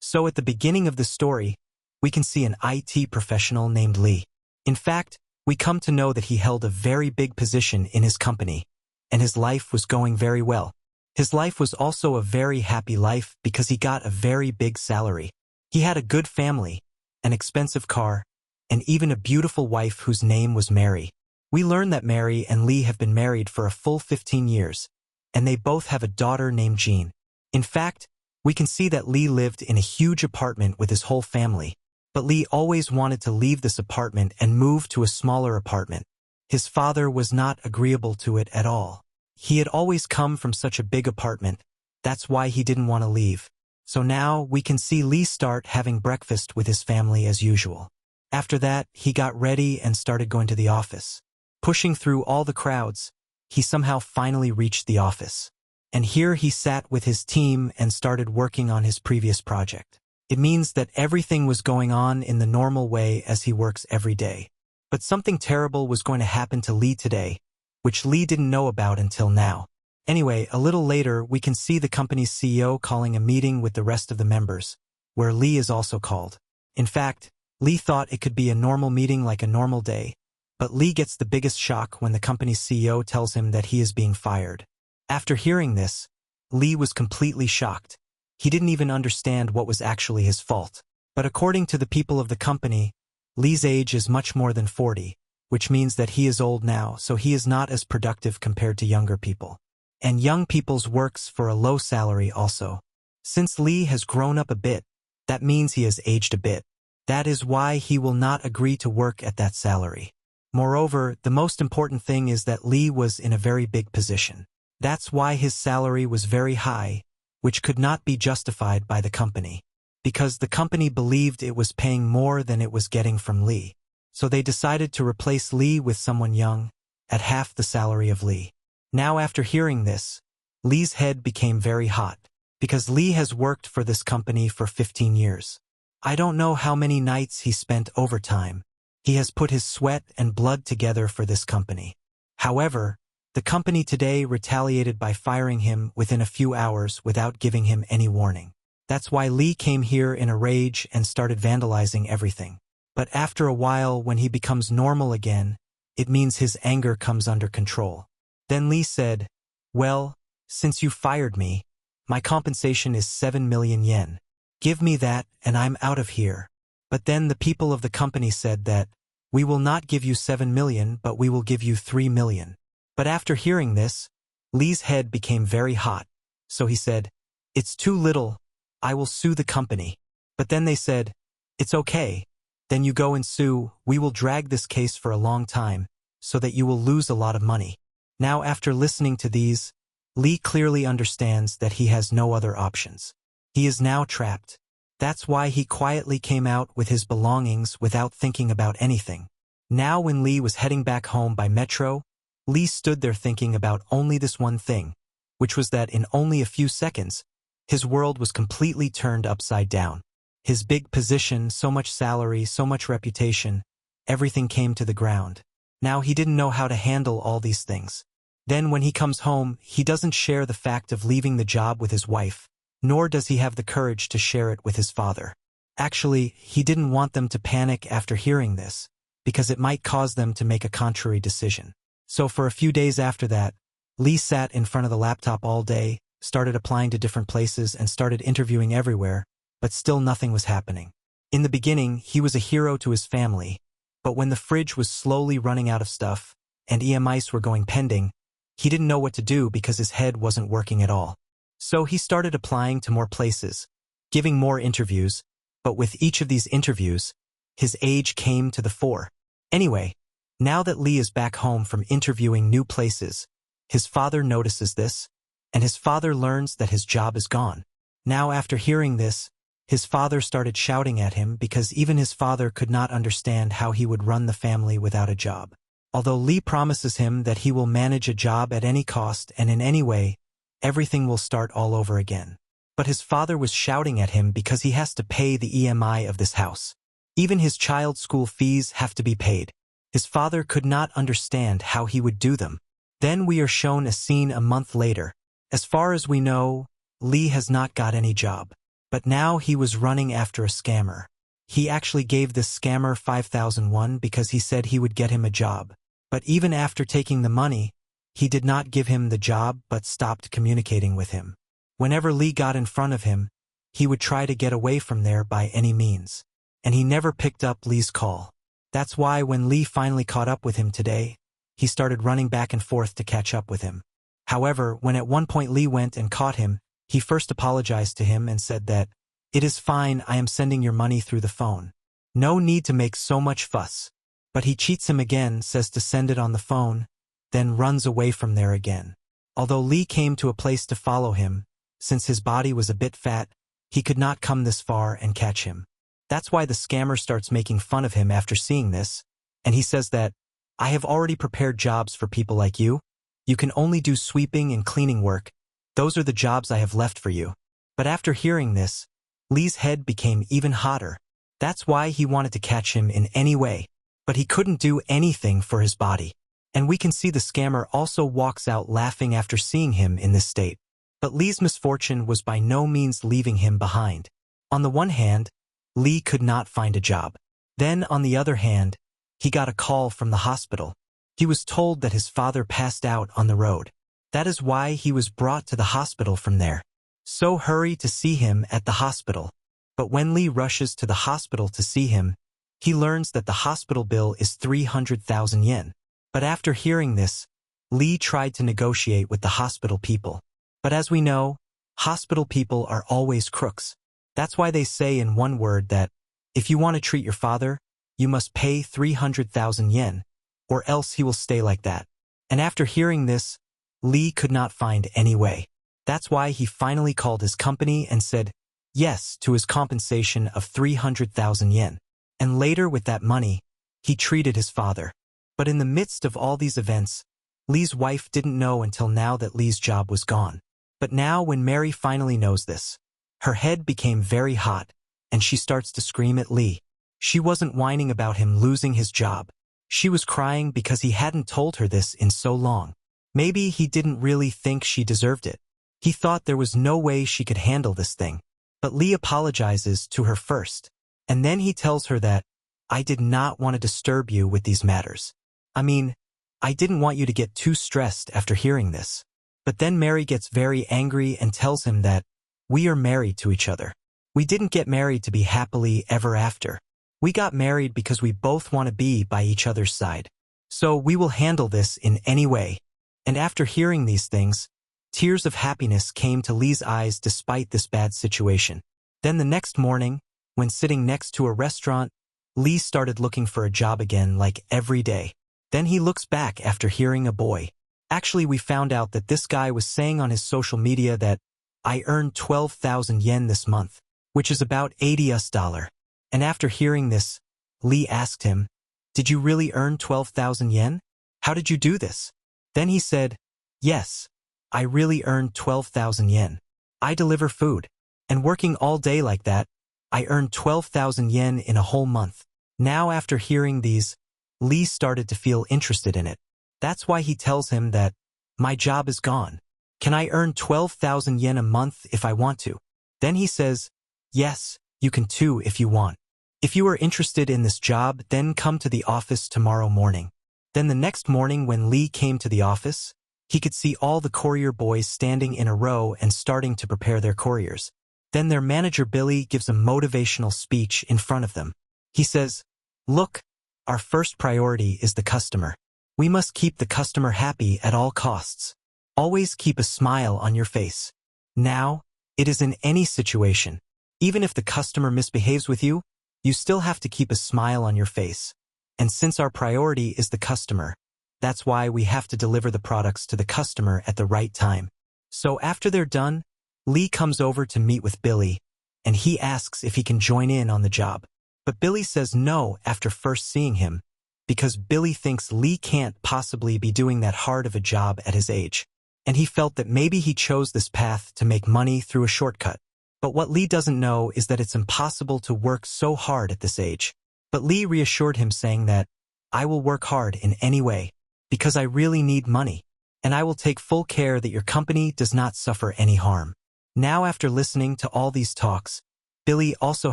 So at the beginning of the story, we can see an IT professional named Lee. In fact, we come to know that he held a very big position in his company, and his life was going very well. His life was also a very happy life because he got a very big salary. He had a good family, an expensive car, and even a beautiful wife whose name was Mary. We learn that Mary and Lee have been married for a full 15 years, and they both have a daughter named Jean. In fact, we can see that Lee lived in a huge apartment with his whole family, but Lee always wanted to leave this apartment and move to a smaller apartment. His father was not agreeable to it at all. He had always come from such a big apartment, that's why he didn't want to leave. So now we can see Lee start having breakfast with his family as usual. After that, he got ready and started going to the office. Pushing through all the crowds, he somehow finally reached the office. And here he sat with his team and started working on his previous project. It means that everything was going on in the normal way as he works every day. But something terrible was going to happen to Lee today, which Lee didn't know about until now. Anyway, a little later, we can see the company's CEO calling a meeting with the rest of the members, where Lee is also called. In fact, Lee thought it could be a normal meeting like a normal day, but Lee gets the biggest shock when the company's CEO tells him that he is being fired. After hearing this, Lee was completely shocked. He didn't even understand what was actually his fault. But according to the people of the company, Lee's age is much more than 40, which means that he is old now, so he is not as productive compared to younger people. And young people's works for a low salary also. Since Lee has grown up a bit, that means he has aged a bit. That is why he will not agree to work at that salary. Moreover, the most important thing is that Lee was in a very big position. That's why his salary was very high, which could not be justified by the company. Because the company believed it was paying more than it was getting from Lee. So they decided to replace Lee with someone young, at half the salary of Lee. Now after hearing this, Lee's head became very hot, because Lee has worked for this company for 15 years. I don't know how many nights he spent overtime. He has put his sweat and blood together for this company. However, the company today retaliated by firing him within a few hours without giving him any warning. That's why Lee came here in a rage and started vandalizing everything. But after a while, when he becomes normal again, it means his anger comes under control. Then Lee said, "Well, since you fired me, my compensation is 7 million yen. Give me that and I'm out of here." But then the people of the company said that, "We will not give you 7 million, but we will give you 3 million. But after hearing this, Lee's head became very hot. So he said, "It's too little. I will sue the company." But then they said, "It's okay. Then you go and sue. We will drag this case for a long time, so that you will lose a lot of money." Now after listening to these, Lee clearly understands that he has no other options. He is now trapped. That's why he quietly came out with his belongings without thinking about anything. Now when Lee was heading back home by metro, Lee stood there thinking about only this one thing, which was that in only a few seconds, his world was completely turned upside down. His big position, so much salary, so much reputation, everything came to the ground. Now he didn't know how to handle all these things. Then when he comes home, he doesn't share the fact of leaving the job with his wife, nor does he have the courage to share it with his father. Actually, he didn't want them to panic after hearing this, because it might cause them to make a contrary decision. So for a few days after that, Lee sat in front of the laptop all day, started applying to different places and started interviewing everywhere, but still nothing was happening. In the beginning, he was a hero to his family, but when the fridge was slowly running out of stuff and EMIs were going pending, he didn't know what to do because his head wasn't working at all. So he started applying to more places, giving more interviews, but with each of these interviews, his age came to the fore. Anyway, now that Lee is back home from interviewing new places, his father notices this, and his father learns that his job is gone. Now after hearing this, his father started shouting at him because even his father could not understand how he would run the family without a job. Although Lee promises him that he will manage a job at any cost and in any way, everything will start all over again. But his father was shouting at him because he has to pay the EMI of this house. Even his child's school fees have to be paid. His father could not understand how he would do them. Then we are shown a scene a month later. As far as we know, Lee has not got any job. But now he was running after a scammer. He actually gave this scammer 5,001 because he said he would get him a job. But even after taking the money, he did not give him the job but stopped communicating with him. Whenever Lee got in front of him, he would try to get away from there by any means. And he never picked up Lee's call. That's why when Lee finally caught up with him today, he started running back and forth to catch up with him. However, when at one point Lee went and caught him, he first apologized to him and said that, "It is fine, I am sending your money through the phone. No need to make so much fuss." But he cheats him again, says to send it on the phone, then runs away from there again. Although Lee came to a place to follow him, since his body was a bit fat, he could not come this far and catch him. That's why the scammer starts making fun of him after seeing this, and he says that, "I have already prepared jobs for people like you. You can only do sweeping and cleaning work. Those are the jobs I have left for you." But after hearing this, Lee's head became even hotter. That's why he wanted to catch him in any way, but he couldn't do anything for his body. And we can see the scammer also walks out laughing after seeing him in this state. But Lee's misfortune was by no means leaving him behind. On the one hand, Lee could not find a job. Then, on the other hand, he got a call from the hospital. He was told that his father passed out on the road. That is why he was brought to the hospital from there. So hurry to see him at the hospital. But when Lee rushes to the hospital to see him, he learns that the hospital bill is 300,000 yen. But after hearing this, Lee tried to negotiate with the hospital people. But as we know, hospital people are always crooks. That's why they say in one word that, if you want to treat your father, you must pay 300,000 yen, or else he will stay like that. And after hearing this, Lee could not find any way. That's why he finally called his company and said yes to his compensation of 300,000 yen. And later with that money, he treated his father. But in the midst of all these events, Lee's wife didn't know until now that Lee's job was gone. But now when Mary finally knows this, her head became very hot, and she starts to scream at Lee. She wasn't whining about him losing his job. She was crying because he hadn't told her this in so long. Maybe he didn't really think she deserved it. He thought there was no way she could handle this thing. But Lee apologizes to her first, and then he tells her that, "I did not want to disturb you with these matters. I mean, I didn't want you to get too stressed after hearing this." But then Mary gets very angry and tells him that, "We are married to each other. We didn't get married to be happily ever after. We got married because we both want to be by each other's side. So we will handle this in any way." And after hearing these things, tears of happiness came to Lee's eyes despite this bad situation. Then the next morning, when sitting next to a restaurant, Lee started looking for a job again like every day. Then he looks back after hearing a boy. Actually, we found out that this guy was saying on his social media that, "I earned 12,000 yen this month," which is about $80. And after hearing this, Lee asked him, "Did you really earn 12,000 yen? How did you do this?" Then he said, "Yes, I really earned 12,000 yen. I deliver food. And working all day like that, I earned 12,000 yen in a whole month." Now after hearing these, Lee started to feel interested in it. That's why he tells him that, "My job is gone. Can I earn 12,000 yen a month if I want to?" Then he says, "Yes, you can too if you want. If you are interested in this job, then come to the office tomorrow morning." Then the next morning when Lee came to the office, he could see all the courier boys standing in a row and starting to prepare their couriers. Then their manager Billy gives a motivational speech in front of them. He says, "Look, our first priority is the customer. We must keep the customer happy at all costs. Always keep a smile on your face. Now, it is in any situation. Even if the customer misbehaves with you, you still have to keep a smile on your face. And since our priority is the customer, that's why we have to deliver the products to the customer at the right time." So after they're done, Lee comes over to meet with Billy, and he asks if he can join in on the job. But Billy says no after first seeing him, because Billy thinks Lee can't possibly be doing that hard of a job at his age. And he felt that maybe he chose this path to make money through a shortcut. But what Lee doesn't know is that it's impossible to work so hard at this age. But Lee reassured him saying that, "I will work hard in any way, because I really need money, and I will take full care that your company does not suffer any harm." Now after listening to all these talks, Billy also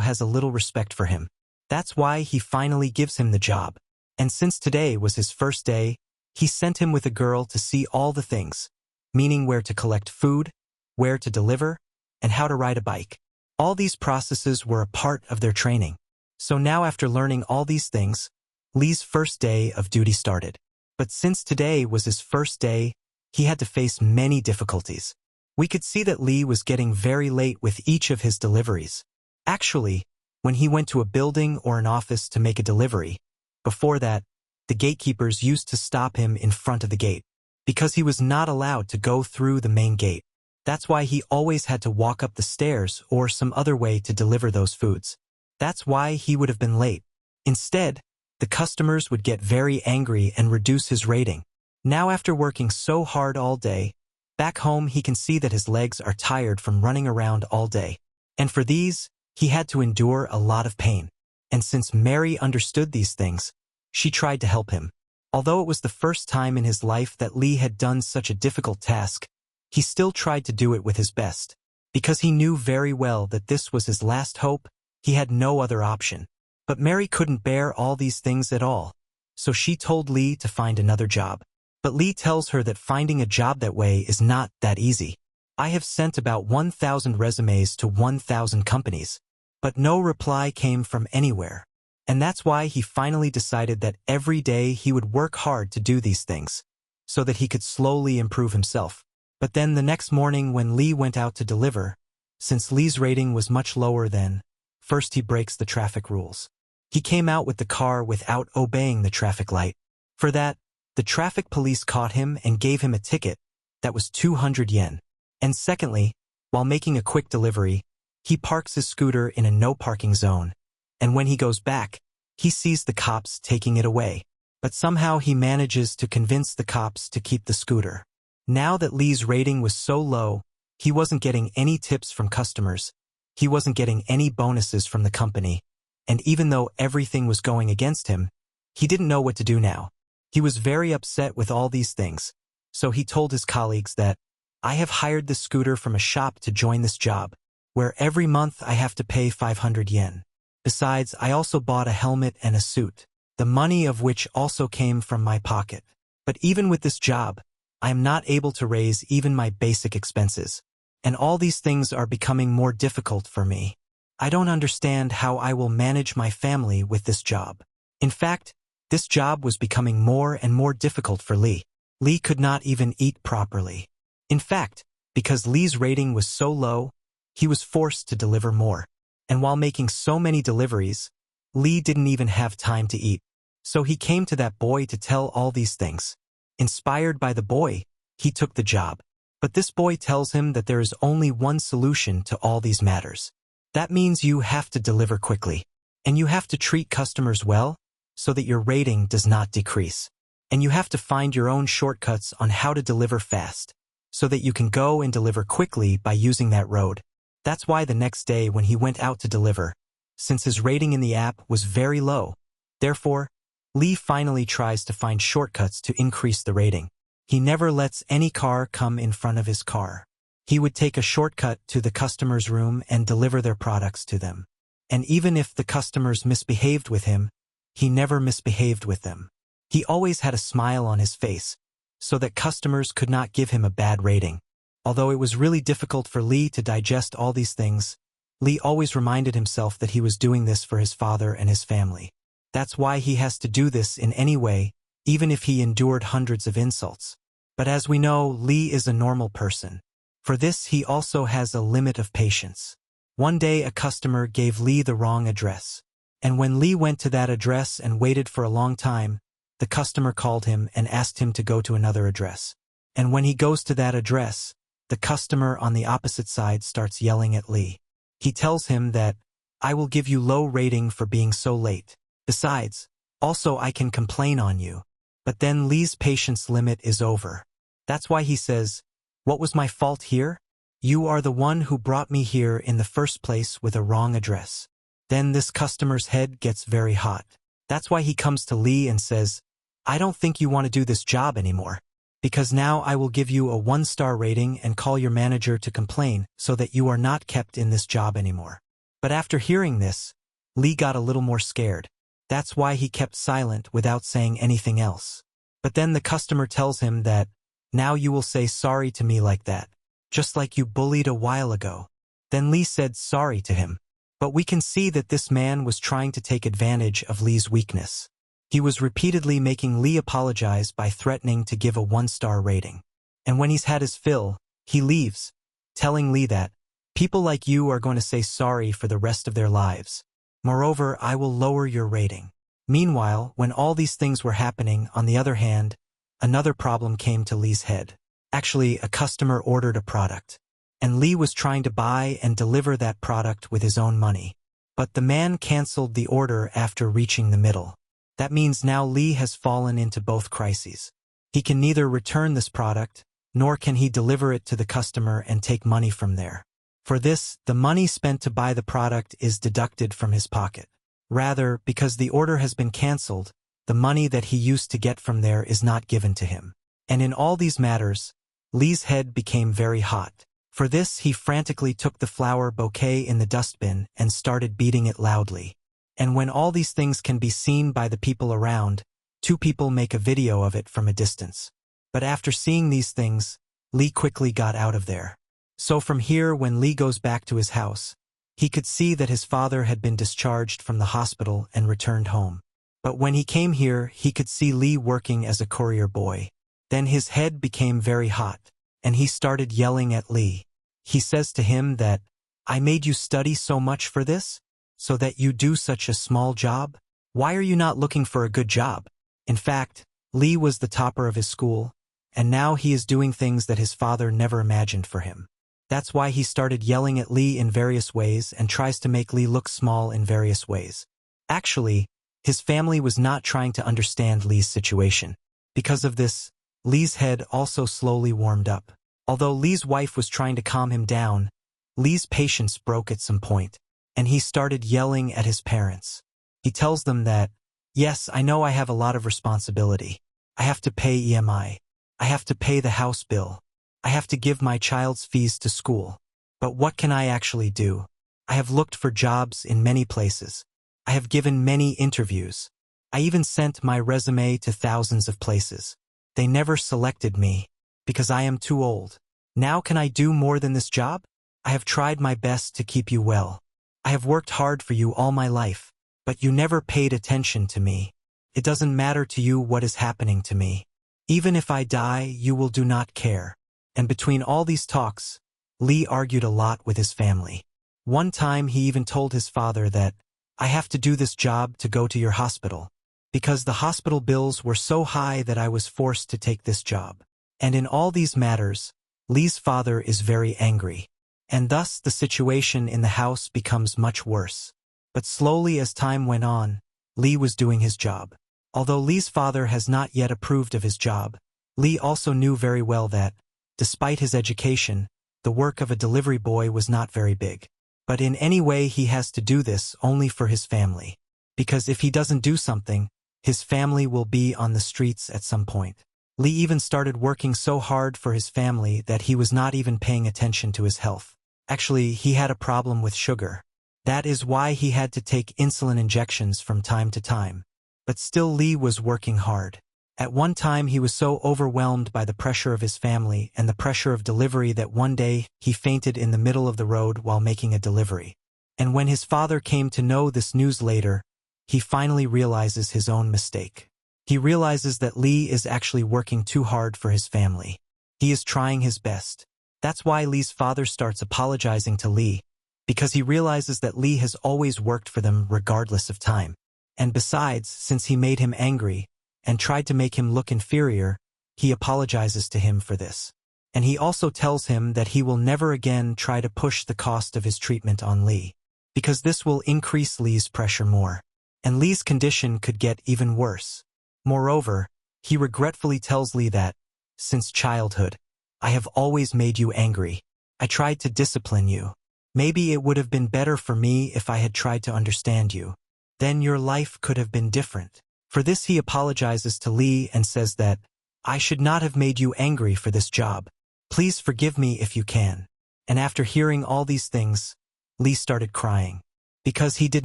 has a little respect for him. That's why he finally gives him the job. And since today was his first day, he sent him with a girl to see all the things, meaning where to collect food, where to deliver, and how to ride a bike. All these processes were a part of their training. So now after learning all these things, Lee's first day of duty started. But since today was his first day, he had to face many difficulties. We could see that Lee was getting very late with each of his deliveries. Actually, when he went to a building or an office to make a delivery, before that, the gatekeepers used to stop him in front of the gate, because he was not allowed to go through the main gate. That's why he always had to walk up the stairs or some other way to deliver those foods. That's why he would have been late. Instead, the customers would get very angry and reduce his rating. Now after working so hard all day, back home he can see that his legs are tired from running around all day. And for these, he had to endure a lot of pain. And since Mary understood these things, she tried to help him. Although it was the first time in his life that Lee had done such a difficult task, he still tried to do it with his best. Because he knew very well that this was his last hope, he had no other option. But Mary couldn't bear all these things at all, so she told Lee to find another job. But Lee tells her that finding a job that way is not that easy. I have sent about 1,000 resumes to 1,000 companies, but no reply came from anywhere. And that's why he finally decided that every day he would work hard to do these things, so that he could slowly improve himself. But then the next morning when Lee went out to deliver, since Lee's rating was much lower than, first he breaks the traffic rules. He came out with the car without obeying the traffic light. For that, the traffic police caught him and gave him a ticket that was 200 yen. And secondly, while making a quick delivery, he parks his scooter in a no parking zone. And when he goes back, he sees the cops taking it away. But somehow he manages to convince the cops to keep the scooter. Now that Lee's rating was so low, he wasn't getting any tips from customers. He wasn't getting any bonuses from the company. And even though everything was going against him, he didn't know what to do now. He was very upset with all these things. So he told his colleagues that, I have hired the scooter from a shop to join this job, where every month I have to pay 500 yen. Besides, I also bought a helmet and a suit, the money of which also came from my pocket. But even with this job, I am not able to raise even my basic expenses. And all these things are becoming more difficult for me. I don't understand how I will manage my family with this job. In fact, this job was becoming more and more difficult for Lee. Lee could not even eat properly. In fact, because Lee's rating was so low, he was forced to deliver more. And while making so many deliveries, Lee didn't even have time to eat. So he came to that boy to tell all these things. Inspired by the boy, he took the job. But this boy tells him that there is only one solution to all these matters. That means you have to deliver quickly. And you have to treat customers well, so that your rating does not decrease. And you have to find your own shortcuts on how to deliver fast, so that you can go and deliver quickly by using that road. That's why the next day when he went out to deliver, since his rating in the app was very low, therefore, Lee finally tries to find shortcuts to increase the rating. He never lets any car come in front of his car. He would take a shortcut to the customer's room and deliver their products to them. And even if the customers misbehaved with him, he never misbehaved with them. He always had a smile on his face, so that customers could not give him a bad rating. Although it was really difficult for Lee to digest all these things, Lee always reminded himself that he was doing this for his father and his family. That's why he has to do this in any way, even if he endured hundreds of insults. But as we know, Lee is a normal person. For this, he also has a limit of patience. One day, a customer gave Lee the wrong address. And when Lee went to that address and waited for a long time, the customer called him and asked him to go to another address. And when he goes to that address, the customer on the opposite side starts yelling at Lee. He tells him that, I will give you low rating for being so late. Besides, also I can complain on you. But then Lee's patience limit is over. That's why he says, what was my fault here? You are the one who brought me here in the first place with a wrong address. Then this customer's head gets very hot. That's why he comes to Lee and says, I don't think you want to do this job anymore. because now I will give you a 1-star rating and call your manager to complain so that you are not kept in this job anymore. But after hearing this, Lee got a little more scared. That's why he kept silent without saying anything else. But then the customer tells him that, now you will say sorry to me like that, just like you bullied a while ago. Then Lee said sorry to him. But we can see that this man was trying to take advantage of Lee's weakness. He was repeatedly making Lee apologize by threatening to give a 1-star rating. And when he's had his fill, he leaves, telling Lee that, people like you are going to say sorry for the rest of their lives. Moreover, I will lower your rating. Meanwhile, when all these things were happening, on the other hand, another problem came to Lee's head. Actually, a customer ordered a product, and Lee was trying to buy and deliver that product with his own money. But the man canceled the order after reaching the middle. That means now Lee has fallen into both crises. He can neither return this product, nor can he deliver it to the customer and take money from there. For this, the money spent to buy the product is deducted from his pocket. Rather, because the order has been canceled, the money that he used to get from there is not given to him. And in all these matters, Lee's head became very hot. For this, he frantically took the flower bouquet in the dustbin and started beating it loudly. And when all these things can be seen by the people around, 2 people make a video of it from a distance. But after seeing these things, Lee quickly got out of there. So from here, when Lee goes back to his house, he could see that his father had been discharged from the hospital and returned home. But when he came here, he could see Lee working as a courier boy. Then his head became very hot, and he started yelling at Lee. He says to him that, I made you study so much for this? So that you do such a small job? Why are you not looking for a good job? In fact, Lee was the topper of his school, and now he is doing things that his father never imagined for him. That's why he started yelling at Lee in various ways and tries to make Lee look small in various ways. Actually, his family was not trying to understand Lee's situation. Because of this, Lee's head also slowly warmed up. Although Lee's wife was trying to calm him down, Lee's patience broke at some point, and he started yelling at his parents. He tells them that, yes, I know I have a lot of responsibility. I have to pay EMI. I have to pay the house bill. I have to give my child's fees to school. But what can I actually do? I have looked for jobs in many places. I have given many interviews. I even sent my resume to thousands of places. They never selected me, because I am too old. Now can I do more than this job? I have tried my best to keep you well. I have worked hard for you all my life, but you never paid attention to me. It doesn't matter to you what is happening to me. Even if I die, you will do not care. And between all these talks, Lee argued a lot with his family. One time he even told his father that, I have to do this job to go to your hospital, because the hospital bills were so high that I was forced to take this job. And in all these matters, Lee's father is very angry. And thus the situation in the house becomes much worse. But slowly as time went on, Lee was doing his job. Although Lee's father has not yet approved of his job, Lee also knew very well that, despite his education, the work of a delivery boy was not very big. But in any way he has to do this only for his family. Because if he doesn't do something, his family will be on the streets at some point. Lee even started working so hard for his family that he was not even paying attention to his health. Actually, he had a problem with sugar. That is why he had to take insulin injections from time to time. But still Lee was working hard. At one time he was so overwhelmed by the pressure of his family and the pressure of delivery that one day he fainted in the middle of the road while making a delivery. And when his father came to know this news later, he finally realizes his own mistake. He realizes that Lee is actually working too hard for his family. He is trying his best. That's why Lee's father starts apologizing to Lee, because he realizes that Lee has always worked for them regardless of time. And besides, since he made him angry and tried to make him look inferior, he apologizes to him for this. And he also tells him that he will never again try to push the cost of his treatment on Lee, because this will increase Lee's pressure more. And Lee's condition could get even worse. Moreover, he regretfully tells Lee that, since childhood, I have always made you angry. I tried to discipline you. Maybe it would have been better for me if I had tried to understand you. Then your life could have been different. For this he apologizes to Lee and says that, I should not have made you angry for this job. Please forgive me if you can. And after hearing all these things, Lee started crying, because he did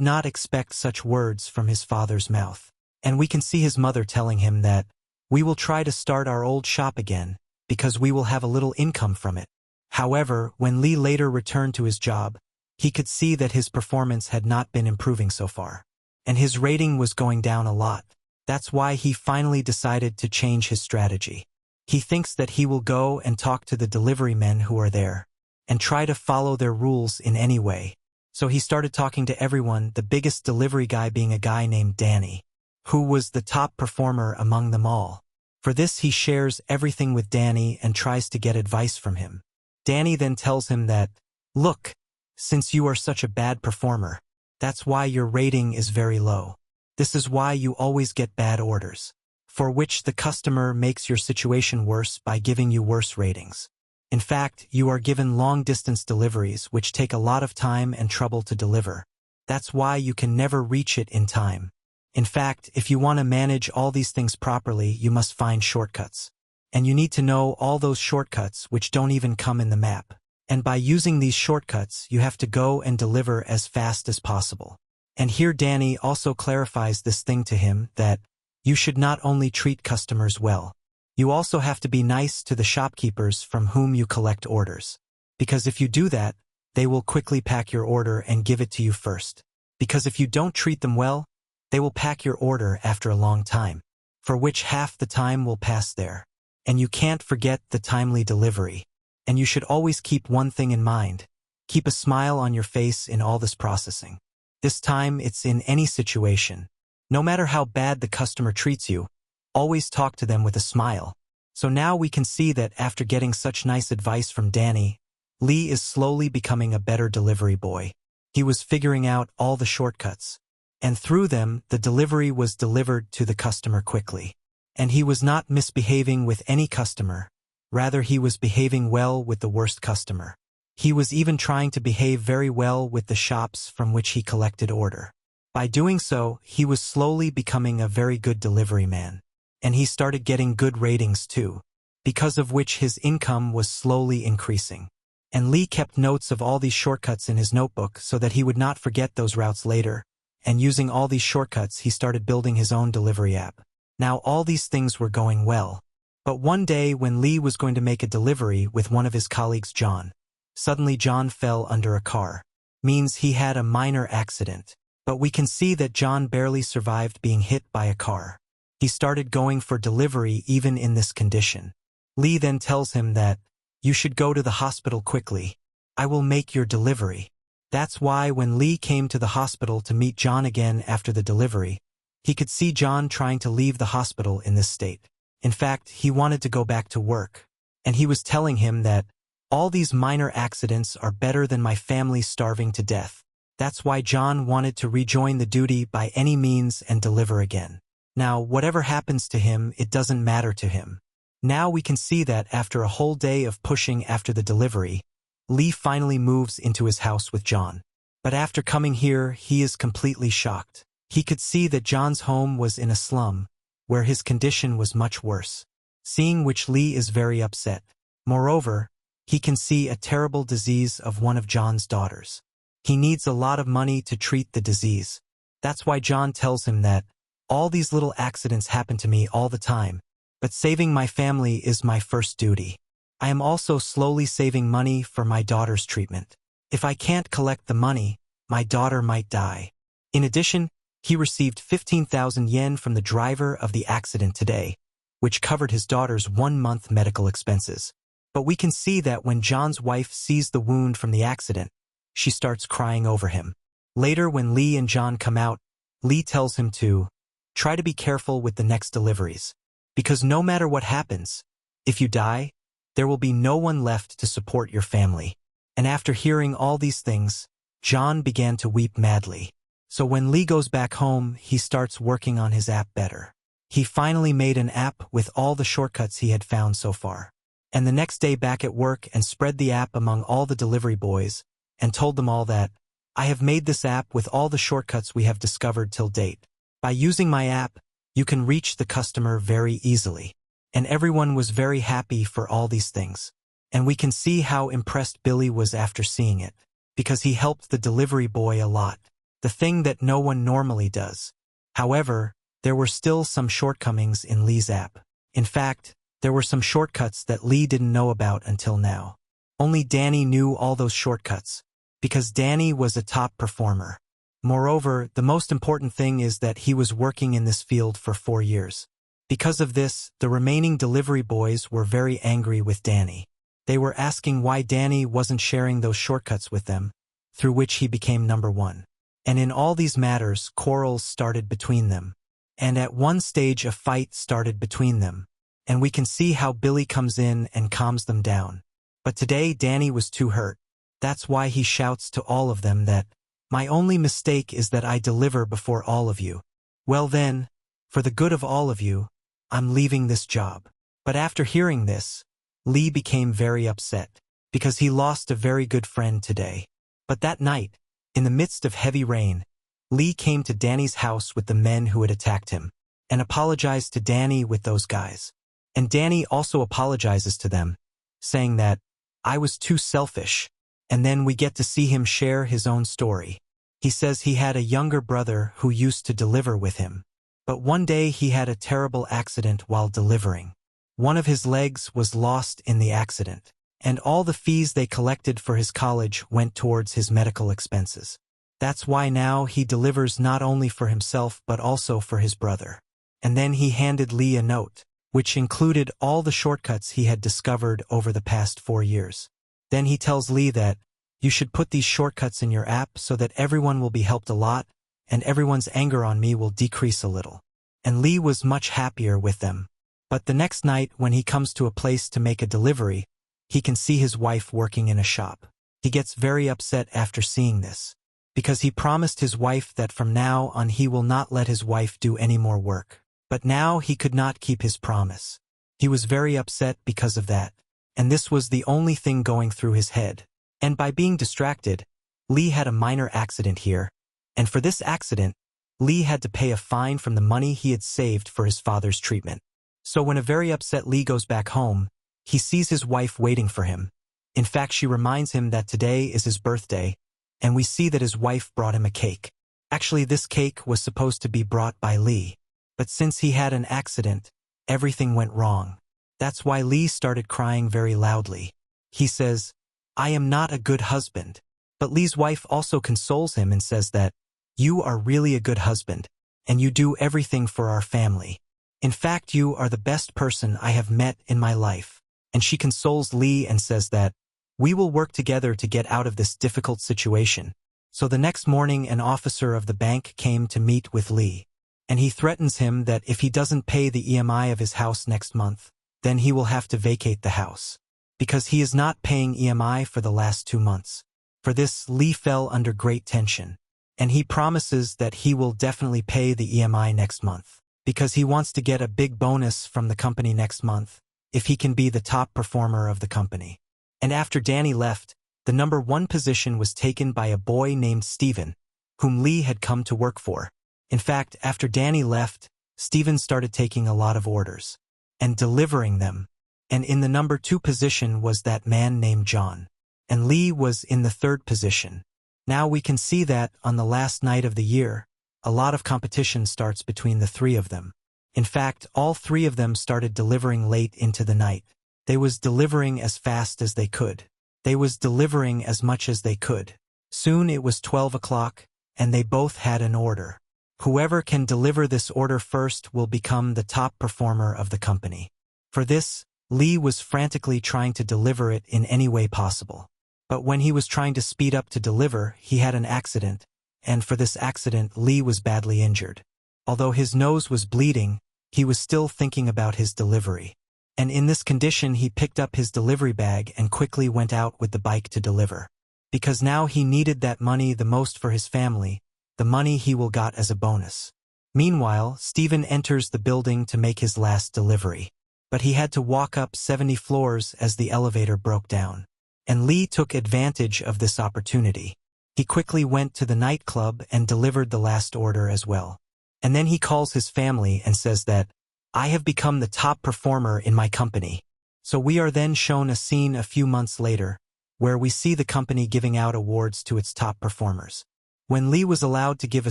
not expect such words from his father's mouth. And we can see his mother telling him that, we will try to start our old shop again, because we will have a little income from it. However, when Lee later returned to his job, he could see that his performance had not been improving so far. And his rating was going down a lot. That's why he finally decided to change his strategy. He thinks that he will go and talk to the delivery men who are there, and try to follow their rules in any way. So he started talking to everyone, the biggest delivery guy being a guy named Danny, who was the top performer among them all. For this he shares everything with Danny and tries to get advice from him. Danny then tells him that, look, since you are such a bad performer, that's why your rating is very low. This is why you always get bad orders, for which the customer makes your situation worse by giving you worse ratings. In fact, you are given long-distance deliveries which take a lot of time and trouble to deliver. That's why you can never reach it in time. In fact, if you want to manage all these things properly, you must find shortcuts. And you need to know all those shortcuts which don't even come in the map. And by using these shortcuts, you have to go and deliver as fast as possible. And here Danny also clarifies this thing to him, that you should not only treat customers well, you also have to be nice to the shopkeepers from whom you collect orders. Because if you do that, they will quickly pack your order and give it to you first. Because if you don't treat them well, they will pack your order after a long time, for which half the time will pass there. And you can't forget the timely delivery. And you should always keep one thing in mind. Keep a smile on your face in all this processing. This time it's in any situation. No matter how bad the customer treats you, always talk to them with a smile. So now we can see that after getting such nice advice from Danny, Lee is slowly becoming a better delivery boy. He was figuring out all the shortcuts. And through them, the delivery was delivered to the customer quickly. And he was not misbehaving with any customer. Rather, he was behaving well with the worst customer. He was even trying to behave very well with the shops from which he collected order. By doing so, he was slowly becoming a very good delivery man. And he started getting good ratings too, because of which his income was slowly increasing. And Lee kept notes of all these shortcuts in his notebook so that he would not forget those routes later. And using all these shortcuts, he started building his own delivery app. Now all these things were going well. But one day when Lee was going to make a delivery with one of his colleagues, John, suddenly John fell under a car. Means he had a minor accident. But we can see that John barely survived being hit by a car. He started going for delivery even in this condition. Lee then tells him that, you should go to the hospital quickly. I will make your delivery. That's why when Lee came to the hospital to meet John again after the delivery, he could see John trying to leave the hospital in this state. In fact, he wanted to go back to work. And he was telling him that, all these minor accidents are better than my family starving to death. That's why John wanted to rejoin the duty by any means and deliver again. Now, whatever happens to him, it doesn't matter to him. Now we can see that after a whole day of pushing after the delivery, Lee finally moves into his house with John. But after coming here, he is completely shocked. He could see that John's home was in a slum, where his condition was much worse. Seeing which Lee is very upset. Moreover, he can see a terrible disease of one of John's daughters. He needs a lot of money to treat the disease. That's why John tells him that, all these little accidents happen to me all the time, but saving my family is my first duty. I am also slowly saving money for my daughter's treatment. If I can't collect the money, my daughter might die. In addition, he received 15,000 yen from the driver of the accident today, which covered his daughter's 1-month medical expenses. But we can see that when John's wife sees the wound from the accident, she starts crying over him. Later, when Lee and John come out, Lee tells him to try to be careful with the next deliveries, because no matter what happens, if you die, there will be no one left to support your family. And after hearing all these things, John began to weep madly. So when Lee goes back home, he starts working on his app better. He finally made an app with all the shortcuts he had found so far. And the next day back at work and spread the app among all the delivery boys and told them all that, I have made this app with all the shortcuts we have discovered till date. By using my app, you can reach the customer very easily. and everyone was very happy for all these things. And we can see how impressed Billy was after seeing it, because he helped the delivery boy a lot, the thing that no one normally does. However, there were still some shortcomings in Lee's app. In fact, there were some shortcuts that Lee didn't know about until now. Only Danny knew all those shortcuts, because Danny was a top performer. Moreover, the most important thing is that he was working in this field for 4 years. Because of this, the remaining delivery boys were very angry with Danny. They were asking why Danny wasn't sharing those shortcuts with them, through which he became number 1. And in all these matters, quarrels started between them. And at one stage a fight started between them. And we can see how Billy comes in and calms them down. But today Danny was too hurt. That's why he shouts to all of them that, "My only mistake is that I deliver before all of you. Well then, for the good of all of you, I'm leaving this job." But after hearing this, Lee became very upset, because he lost a very good friend today. But that night, in the midst of heavy rain, Lee came to Danny's house with the men who had attacked him, and apologized to Danny with those guys. And Danny also apologizes to them, saying that, "I was too selfish." And then we get to see him share his own story. He says he had a younger brother who used to deliver with him. But one day he had a terrible accident while delivering. One of his legs was lost in the accident, and all the fees they collected for his college went towards his medical expenses. That's why now he delivers not only for himself but also for his brother. And then he handed Lee a note, which included all the shortcuts he had discovered over the past 4 years. Then he tells Lee that, "You should put these shortcuts in your app so that everyone will be helped a lot, and everyone's anger on me will decrease a little." And Lee was much happier with them. But the next night, when he comes to a place to make a delivery, he can see his wife working in a shop. He gets very upset after seeing this, because he promised his wife that from now on he will not let his wife do any more work. But now he could not keep his promise. He was very upset because of that. And this was the only thing going through his head. And by being distracted, Lee had a minor accident here. And for this accident, Lee had to pay a fine from the money he had saved for his father's treatment. So when a very upset Lee goes back home, he sees his wife waiting for him. In fact, she reminds him that today is his birthday, and we see that his wife brought him a cake. Actually, this cake was supposed to be brought by Lee. But since he had an accident, everything went wrong. That's why Lee started crying very loudly. He says, "I am not a good husband." But Lee's wife also consoles him and says that, "You are really a good husband, and you do everything for our family. In fact, you are the best person I have met in my life." And she consoles Lee and says that, "We will work together to get out of this difficult situation." So the next morning an officer of the bank came to meet with Lee. And he threatens him that if he doesn't pay the EMI of his house next month, then he will have to vacate the house, because he is not paying EMI for the last 2 months. For this, Lee fell under great tension, and he promises that he will definitely pay the EMI next month, because he wants to get a big bonus from the company next month, if he can be the top performer of the company. And after Danny left, the number 1 position was taken by a boy named Steven, whom Lee had come to work for. In fact, after Danny left, Steven started taking a lot of orders and delivering them, and in the number 2 position was that man named John, and Lee was in the 3rd position. Now we can see that, on the last night of the year, a lot of competition starts between the 3 of them. In fact, all 3 of them started delivering late into the night. They was delivering as fast as they could. They was delivering as much as they could. Soon it was 12 o'clock, and they both had an order. Whoever can deliver this order first will become the top performer of the company. For this, Lee was frantically trying to deliver it in any way possible. But when he was trying to speed up to deliver, he had an accident, and for this accident Lee was badly injured. Although his nose was bleeding, he was still thinking about his delivery. And in this condition he picked up his delivery bag and quickly went out with the bike to deliver. Because now he needed that money the most for his family, the money he will got as a bonus. Meanwhile, Steven enters the building to make his last delivery. But he had to walk up 70 floors as the elevator broke down. And Lee took advantage of this opportunity. He quickly went to the nightclub and delivered the last order as well. And then he calls his family and says that, I have become the top performer in my company. So we are then shown a scene a few months later, where we see the company giving out awards to its top performers. When Lee was allowed to give a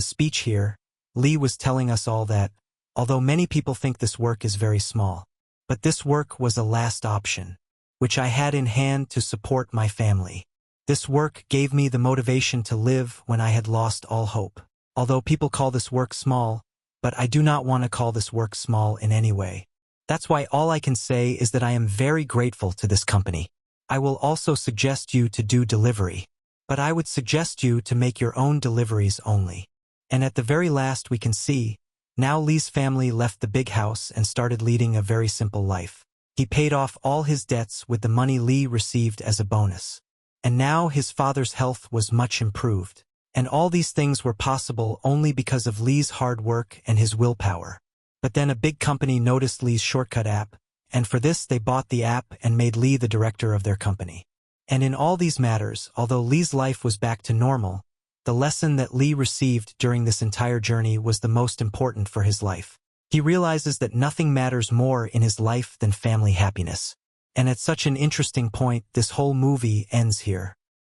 speech here, Lee was telling us all that, although many people think this work is very small, but this work was a last option, which I had in hand to support my family. This work gave me the motivation to live when I had lost all hope. Although people call this work small, but I do not want to call this work small in any way. That's why all I can say is that I am very grateful to this company. I will also suggest you to do delivery, but I would suggest you to make your own deliveries only. And at the very last we can see, now Lee's family left the big house and started leading a very simple life. He paid off all his debts with the money Lee received as a bonus. And now his father's health was much improved. And all these things were possible only because of Lee's hard work and his willpower. But then a big company noticed Lee's shortcut app, and for this they bought the app and made Lee the director of their company. And in all these matters, although Lee's life was back to normal, the lesson that Lee received during this entire journey was the most important for his life. He realizes that nothing matters more in his life than family happiness. And at such an interesting point, this whole movie ends here.